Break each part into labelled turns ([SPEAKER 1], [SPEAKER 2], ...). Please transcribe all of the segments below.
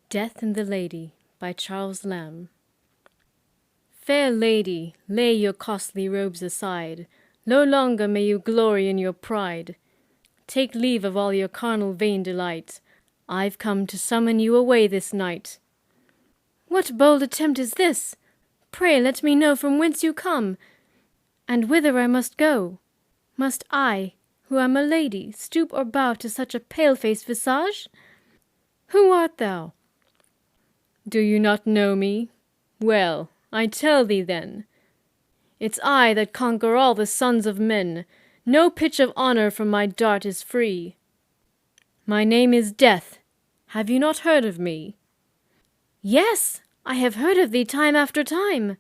[SPEAKER 1] Death and the Lady by Charles Lamb. Fair lady, lay your costly robes aside, no longer may you glory in your pride. Take leave of all your carnal vain delight, I've come to summon you away this night. What bold attempt is this? Pray let me know from whence you come, and whither I must go. Must I, who am a lady, stoop or bow to such a pale-faced visage? Who art thou? Do you not know me? Well, I tell thee then. It's I that conquer all the sons of men. No pitch of honour from my dart is free. My name is Death. Have you not heard of me? Yes, I have heard of thee time after time.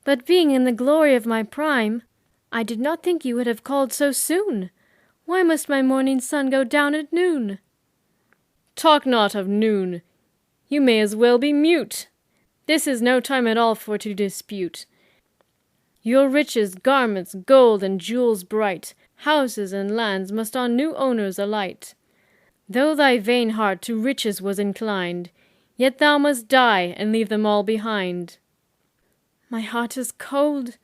[SPEAKER 1] But being in the glory of my prime, I did not think you would have called so soon. Why must my morning sun go down at noon? Talk not of noon. You may as well be mute. This is no time at all for to dispute. Your riches, garments, gold, and jewels bright, houses and lands must on new owners alight. Though thy vain heart to riches was inclined, yet thou must die and leave them all behind. My heart is cold,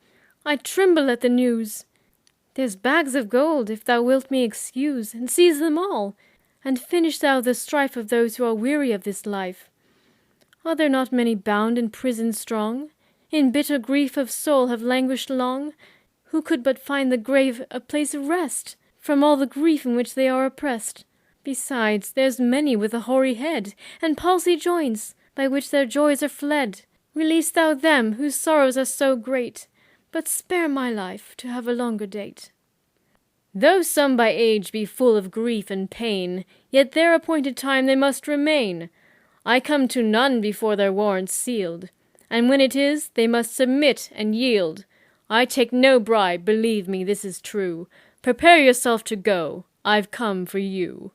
[SPEAKER 1] I tremble at the news. There's bags of gold, if thou wilt me excuse, and seize them all, and finish thou the strife of those who are weary of this life. Are there not many bound in prison strong, in bitter grief of soul have languished long, who could but find the grave a place of rest, from all the grief in which they are oppressed? Besides, there's many with a hoary head, and palsy joints, by which their joys are fled. Release thou them, whose sorrows are so great, but spare my life to have a longer date. Though some by age be full of grief and pain, yet their appointed time they must remain. I come to none before their warrant's sealed, and when it is, they must submit and yield. I take no bribe, believe me, this is true. Prepare yourself to go, I've come for you.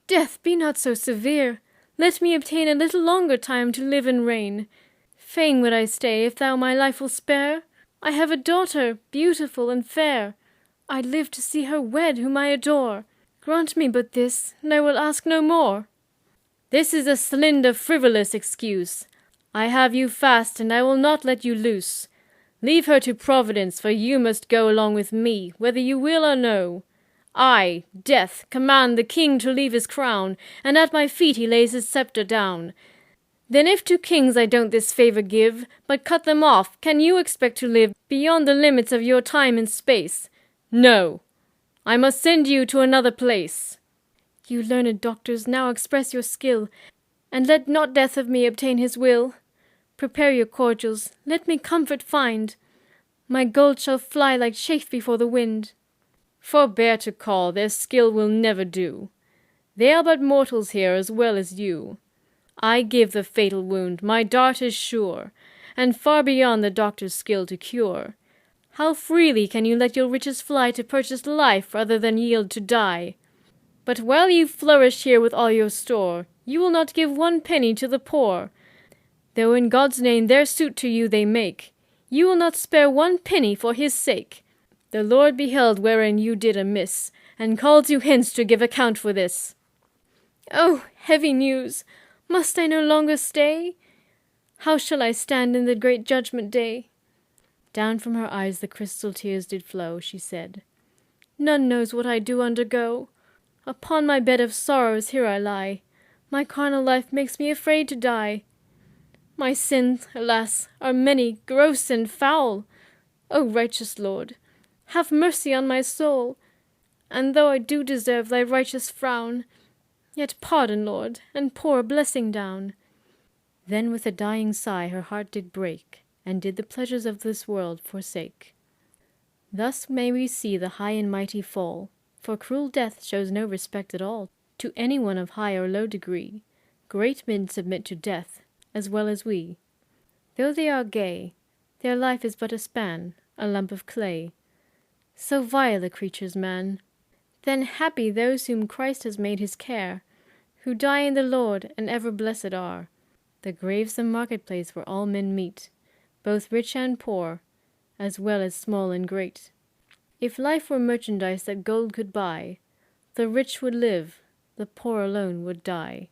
[SPEAKER 1] Death, be not so severe. Let me obtain a little longer time to live and reign. Fain would I stay, if thou my life will spare. I have a daughter, beautiful and fair. I'd live to see her wed whom I adore. Grant me but this, and I will ask no more. This is a slender, frivolous excuse. I have you fast, and I will not let you loose. Leave her to Providence, for you must go along with me, whether you will or no. I, Death, command the king to leave his crown, and at my feet he lays his sceptre down. Then if to kings I don't this favour give, but cut them off, can you expect to live beyond the limits of your time and space? No, I must send you to another place. You learned doctors, now express your skill, and let not Death of me obtain his will. Prepare your cordials, let me comfort find. My gold shall fly like chaff before the wind. Forbear to call, their skill will never do. They are but mortals here as well as you. I give the fatal wound, my dart is sure, and far beyond the doctor's skill to cure. How freely can you let your riches fly to purchase life rather than yield to die? But while you flourish here with all your store, you will not give 1 penny to the poor. Though in God's name their suit to you they make, you will not spare 1 penny for his sake. The Lord beheld wherein you did amiss, and calls you hence to give account for this. Oh, heavy news! Must I no longer stay? How shall I stand in the great judgment day? Down from her eyes the crystal tears did flow, she said, None knows what I do undergo. Upon my bed of sorrows here I lie. My carnal life makes me afraid to die. My sins, alas, are many, gross and foul. O righteous Lord, have mercy on my soul. And though I do deserve thy righteous frown, yet pardon, Lord, and pour a blessing down. Then with a dying sigh her heart did break, and did the pleasures of this world forsake. Thus may we see the high and mighty fall, for cruel death shows no respect at all to any one of high or low degree. Great men submit to death, as well as we. Though they are gay, their life is but a span, a lump of clay. So vile a creature's man. Then happy those whom Christ has made his care, who die in the Lord and ever blessed are. The grave's the marketplace where all men meet, both rich and poor, as well as small and great. If life were merchandise that gold could buy, the rich would live, the poor alone would die.